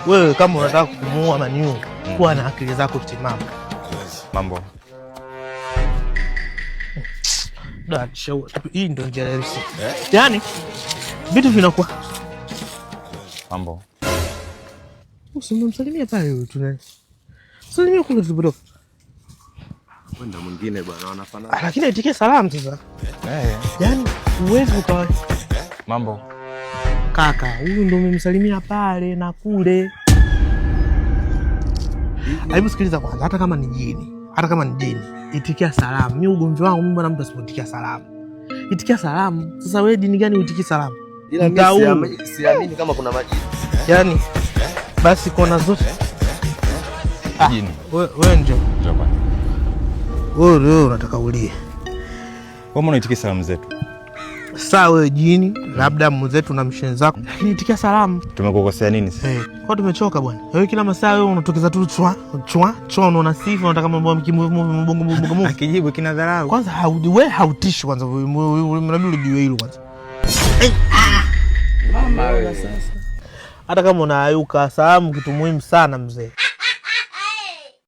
Wewe kama unataka kumuua Manyu, kuwa na akili zako timamu. Mambo. Hii ndio njia rahisi. Yaani vitu vinakuwa. Mambo. Usimsalimie pale wewe tuna. Salimia kule tulipotoka. Kwenda mwingine bwana wanafanana. Lakini itikie salamu sasa. Yaani uwezo ukawa. Mambo. Kaka, huyu ndio umemsalimia pale na kule. Hebu sikiliza kwanza, hata kama ni jini, itikia salamu. Mimi ugomvi wangu mimi bwana, mtu asipotikia salamu. Itikia salamu. Sasa wewe dini gani uitiki salamu? Ila mimi siamini kama kuna majini. Yaani basi kona zote. Jini. Wewe ndio. Wewe unataka ulie. Wewe unaitikia salamu zetu. Sawa wewe jini, labda mzetu na mshenzi zako. Lakini itikia salamu. Tumekukosea nini sasa? Kwa tumechoka bwana. Wewe kila masaa wewe unatokeza tu chwa unaona sifa unataka mambo mbongo. Akijibu kina dharau. Kwanza wewe hautishi kwanza mradi ulijue hilo kwanza. Mama wewe sasa. Hata kama unaayuka salamu kitu muhimu sana mzee.